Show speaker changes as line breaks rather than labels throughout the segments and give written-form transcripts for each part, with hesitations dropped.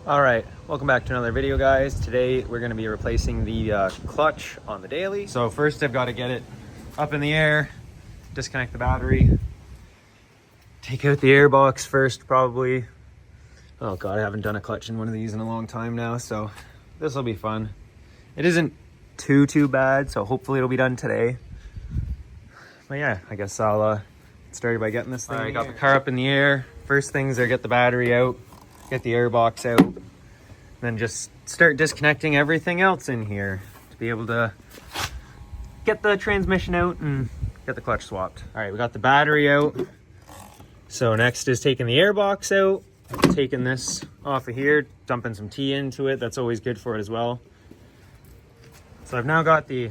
All right, welcome back to another video, guys. Today we're going to be replacing the clutch on the daily. So first I've got to get it up in the air, disconnect the battery, take out the air box first probably. Oh god, I haven't done a clutch in one of these in a long time now, so this will be fun. It isn't too bad, so hopefully it'll be done today. But yeah, I guess I'll get started by getting this thing. All right, got the car up in the air. First things are get the battery out, get the air box out, then just start disconnecting everything else in here to be able to get the transmission out and get the clutch swapped. All right, we got the battery out. So next is taking the air box out, taking this off of here, dumping some tea into it. That's always good for it as well. So I've now got the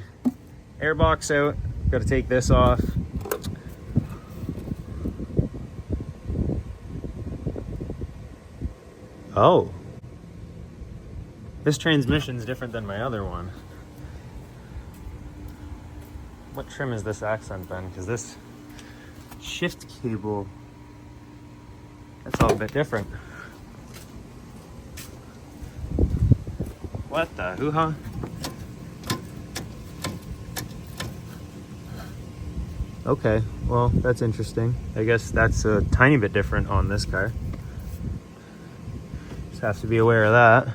air box out. Got to take this off. Oh, this transmission's different than my other one. What trim is this accent then? Because this shift cable, that's all a bit different. What the hoo-ha? Okay, well, that's interesting. I guess that's a tiny bit different on this car. Just have to be aware of that.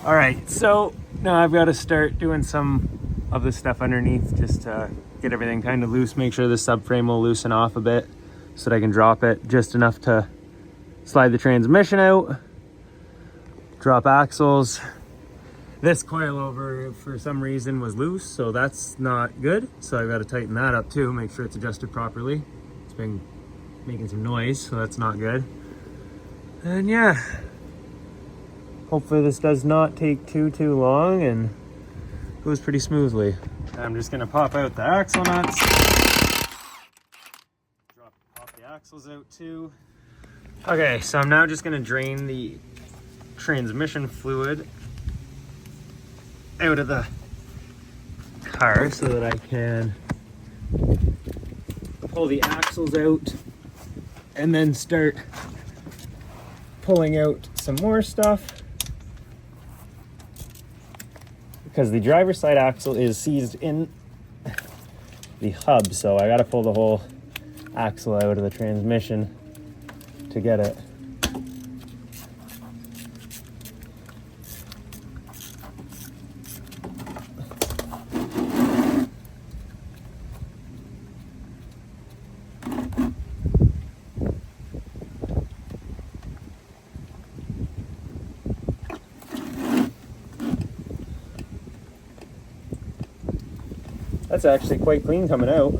All right, so now I've got to start doing some of the stuff underneath just to get everything kind of loose, make sure the subframe will loosen off a bit so that I can drop it just enough to slide the transmission out, drop axles. This coilover for some reason was loose, so that's not good. So I've got to tighten that up too, make sure it's adjusted properly. It's been making some noise, so that's not good. And yeah, hopefully this does not take too long and goes pretty smoothly. I'm just gonna pop out the axle nuts. Pop the axles out too. Okay, so I'm now just gonna drain the transmission fluid out of the car so that I can pull the axles out and then start pulling out some more stuff, because the driver's side axle is seized in the hub, so I got to pull the whole axle out of the transmission to get it. That's actually quite clean coming out.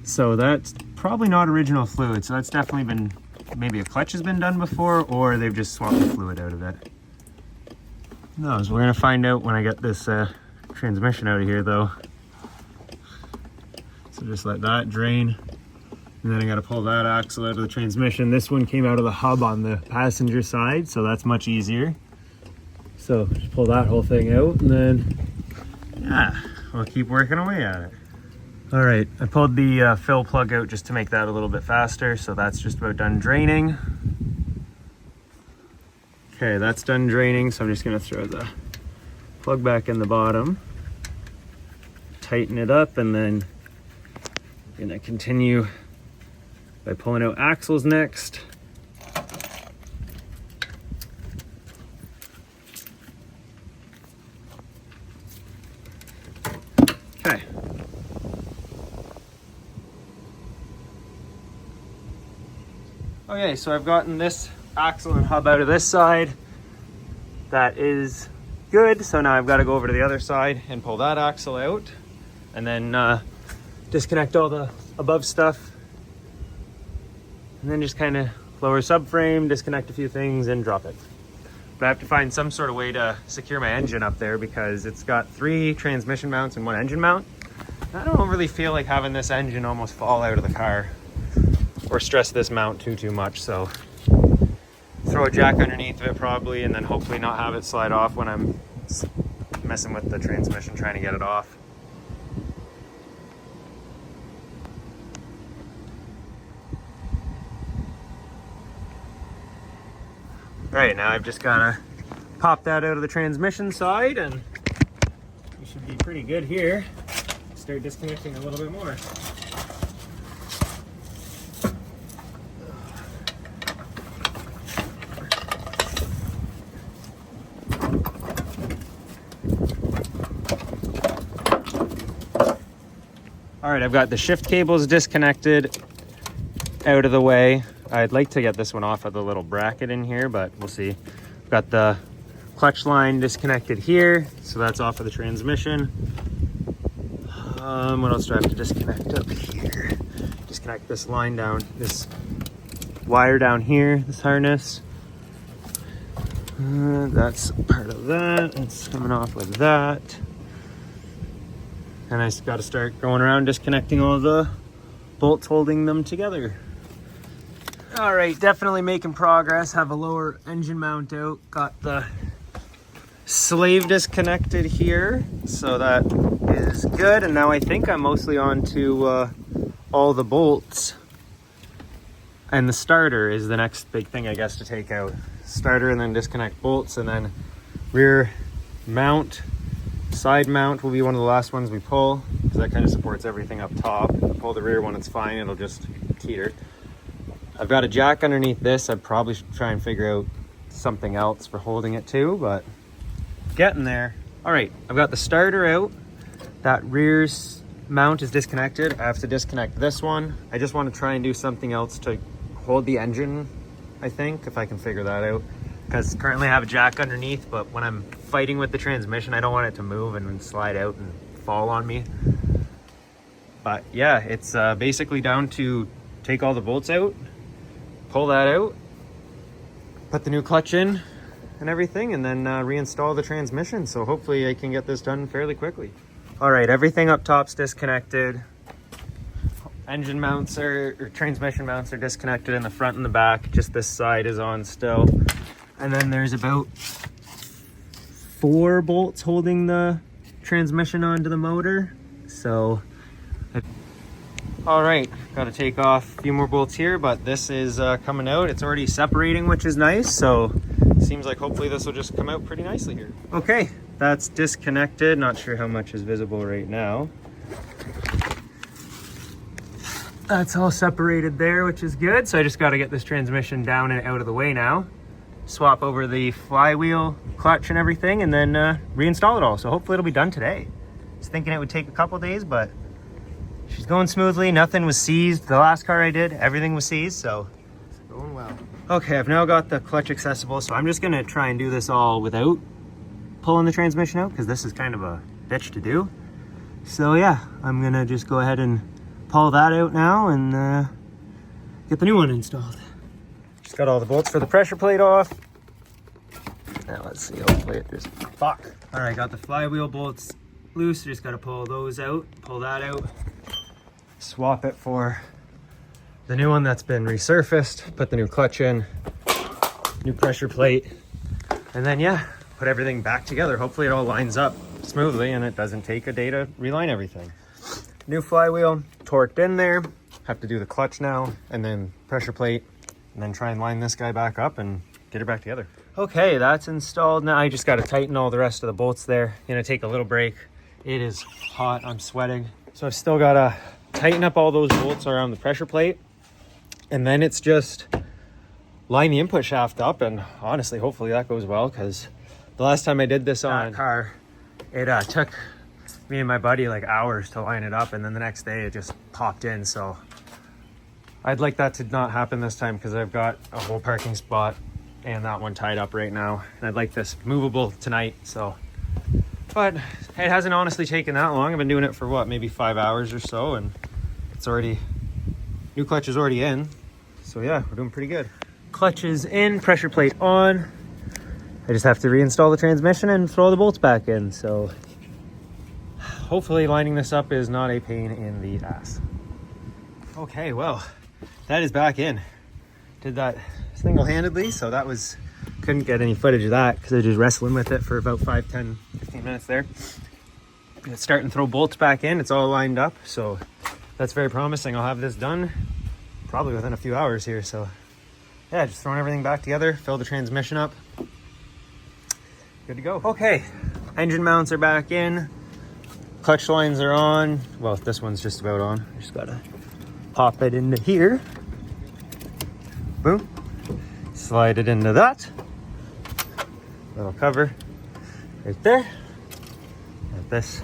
So that's probably not original fluid. So that's definitely been, maybe a clutch has been done before, or they've just swapped the fluid out of it. Who knows? We're gonna find out when I get this transmission out of here though. So just let that drain. And then I gotta pull that axle out of the transmission. This one came out of the hub on the passenger side, so that's much easier. So just pull that whole thing out and then, yeah, we'll keep working away at it. All right, I pulled the fill plug out just to make that a little bit faster. So that's just about done draining. Okay, that's done draining. So I'm just gonna throw the plug back in the bottom, tighten it up, and then I'm gonna continue by pulling out axles next. Okay, so I've gotten this axle and hub out of this side. That is good. So now I've got to go over to the other side and pull that axle out and then disconnect all the above stuff. And then just kind of lower subframe, disconnect a few things and drop it. But I have to find some sort of way to secure my engine up there because it's got 3 transmission mounts and 1 engine mount. I don't really feel like having this engine almost fall out of the car or stress this mount too much, so throw a jack underneath of it probably, and then hopefully not have it slide off when I'm messing with the transmission trying to get it off. All right, now I've just gotta pop that out of the transmission side and we should be pretty good here. Start disconnecting a little bit more. All right, I've got the shift cables disconnected out of the way. I'd like to get this one off of the little bracket in here, but we'll see. Got the clutch line disconnected here, so that's off of the transmission. What else do I have to disconnect up here? Disconnect this line down, this wire down here, this harness. That's part of that. It's coming off with that. And I just got to start going around disconnecting all the bolts holding them together. All right, definitely making progress. Have a lower engine mount out. Got the slave disconnected here, so that is good. And now I think I'm mostly on to all the bolts. And the starter is the next big thing, I guess, to take out. Starter and then disconnect bolts, and then rear mount. Side mount will be one of the last ones we pull, because that kind of supports everything up top. If I pull the rear one, it's fine, it'll just teeter. I've got a jack underneath this. I probably should try and figure out something else for holding it too, but getting there. All right, I've got the starter out. That rear mount is disconnected. I have to disconnect this one. I just want to try and do something else to hold the engine, I think, if I can figure that out. Because currently I have a jack underneath, but when I'm fighting with the transmission, I don't want it to move and slide out and fall on me. But yeah, it's basically down to take all the bolts out, pull that out, put the new clutch in and everything, and then reinstall the transmission. So hopefully I can get this done fairly quickly. All right, everything up top's disconnected. Engine mounts or transmission mounts are disconnected in the front and the back. Just this side is on still. And then there's about 4 bolts holding the transmission onto the motor. So, all right, got to take off a few more bolts here, but this is coming out. It's already separating, which is nice. So seems like hopefully this will just come out pretty nicely here. Okay, that's disconnected. Not sure how much is visible right now. That's all separated there, which is good. So I just got to get this transmission down and out of the way now. Swap over the flywheel, clutch and everything, and then reinstall it all. So hopefully it'll be done today. I was thinking it would take a couple days, but she's going smoothly. Nothing was seized. The last car I did, everything was seized, so it's going well. Okay, I've now got the clutch accessible, so I'm just gonna try and do this all without pulling the transmission out, because this is kind of a bitch to do. So yeah, I'm gonna just go ahead and pull that out now and get the new one installed. Just got all the bolts for the pressure plate off. Now let's see, hopefully it just, fuck. All right, got the flywheel bolts loose. Just gotta pull those out, pull that out. Swap it for the new one that's been resurfaced, put the new clutch in, new pressure plate, and then yeah, put everything back together. Hopefully it all lines up smoothly and it doesn't take a day to reline everything. New flywheel torqued in there. Have to do the clutch now and then pressure plate, and then try and line this guy back up and get it back together. Okay, that's installed. Now I just got to tighten all the rest of the bolts there. Gonna take a little break. It is hot, I'm sweating. So I've still got to tighten up all those bolts around the pressure plate. And then it's just line the input shaft up, and honestly, hopefully that goes well, because the last time I did this on a car, it took me and my buddy like hours to line it up, and then the next day it just popped in. So I'd like that to not happen this time, because I've got a whole parking spot and that one tied up right now, and I'd like this movable tonight. So, but it hasn't honestly taken that long. I've been doing it for what, maybe 5 hours or so, and it's already, new clutch is already in. So yeah, we're doing pretty good. Clutch is in, pressure plate on. I just have to reinstall the transmission and throw the bolts back in. So hopefully lining this up is not a pain in the ass. Okay, well, that is back in. Did that single-handedly, so that was, couldn't get any footage of that because I was just wrestling with it for about 5, 10, 15 minutes there. It's starting to throw bolts back in. It's all lined up, so that's very promising. I'll have this done probably within a few hours here. So yeah, just throwing everything back together, fill the transmission up. Good to go. Okay, engine mounts are back in. Clutch lines are on. Well, this one's just about on. Just gotta pop it into here. Boom. Slide it into that. Little cover right there. Like this.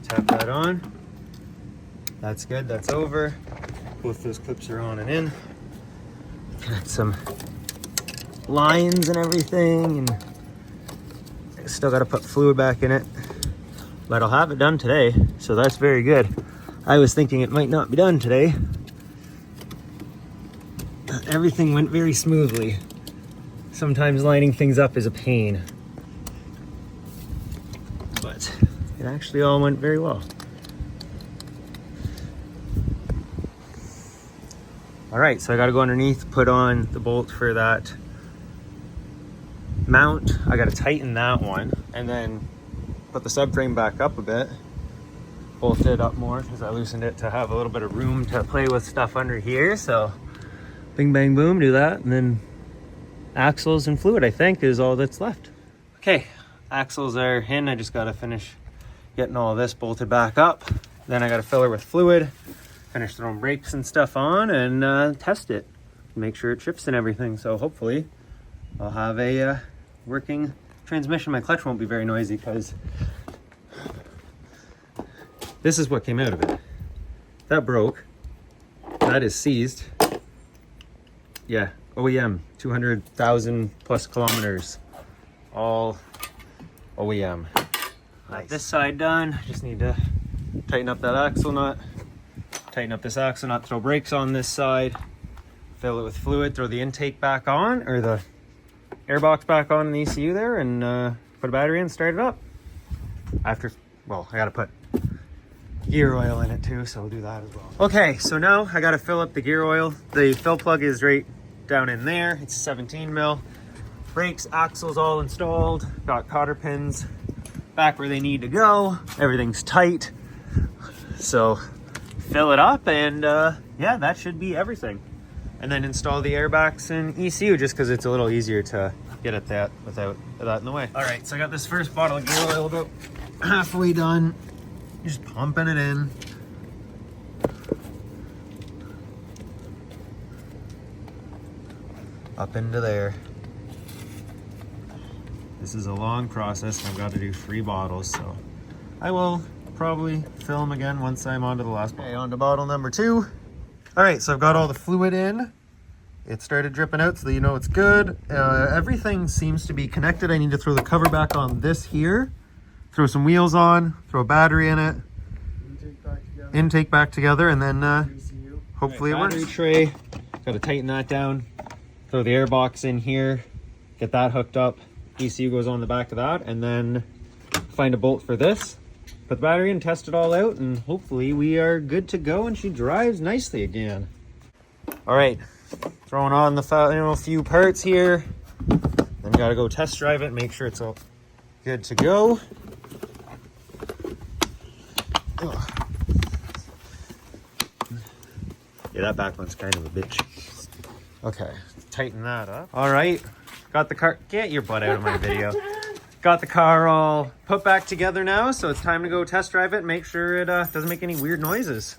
Tap that on. That's good, that's over. Both those clips are on and in. Got some lines and everything, and still got to put fluid back in it. But I'll have it done today, so that's very good. I was thinking it might not be done today. Everything went very smoothly. Sometimes lining things up is a pain, but it actually all went very well. All right, so I gotta go underneath, put on the bolt for that mount. I gotta tighten that one and then put the subframe back up a bit, bolt it up more because I loosened it to have a little bit of room to play with stuff under here. So bing, bang, boom, do that. And then axles and fluid, I think, is all that's left. Okay, axles are in. I just gotta finish getting all this bolted back up. Then I gotta fill her with fluid, finish throwing brakes and stuff on, and test it, make sure it shifts and everything. So hopefully I'll have a working transmission. My clutch won't be very noisy because this is what came out of it. That broke. That is seized. Yeah, OEM, 200,000 plus kilometers, all OEM. Nice. This side done. Just need to tighten up that axle nut. Tighten up this axle nut, throw brakes on this side, fill it with fluid, throw the intake back on, or the airbox back on in the ECU there, and put a battery in, start it up. After, well, I gotta put gear oil in it too, so we'll do that as well. Okay, so now I gotta fill up the gear oil. The fill plug is right down in there. It's 17 mil. Brakes, axles all installed. Got cotter pins back where they need to go. Everything's tight. So fill it up, and yeah, that should be everything. And then install the airbags and ECU, just because it's a little easier to get at that without that in the way. All right, so I got this first bottle of gear oil about halfway done. Just pumping it in. Up into there. This is a long process, and I've got to do 3 bottles, so I will probably film again once I'm onto the last bottle. Okay, on to bottle number 2. All right, so I've got all the fluid in. It started dripping out, so that you know it's good. Everything seems to be connected. I need to throw the cover back on this here, throw some wheels on, throw a battery in it, intake back together, and then hopefully it works. Battery tray, got to tighten that down, throw the airbox in here, get that hooked up. ECU goes on the back of that, and then find a bolt for this, put the battery in, test it all out, and hopefully we are good to go and she drives nicely again. All right, throwing on the few parts here, then gotta go test drive it, make sure it's all good to go. Ugh. Yeah, that back one's kind of a bitch. Okay, tighten that up. All right, got the car, get your butt out of my video. Got the car all put back together now, so it's time to go test drive it and make sure it doesn't make any weird noises.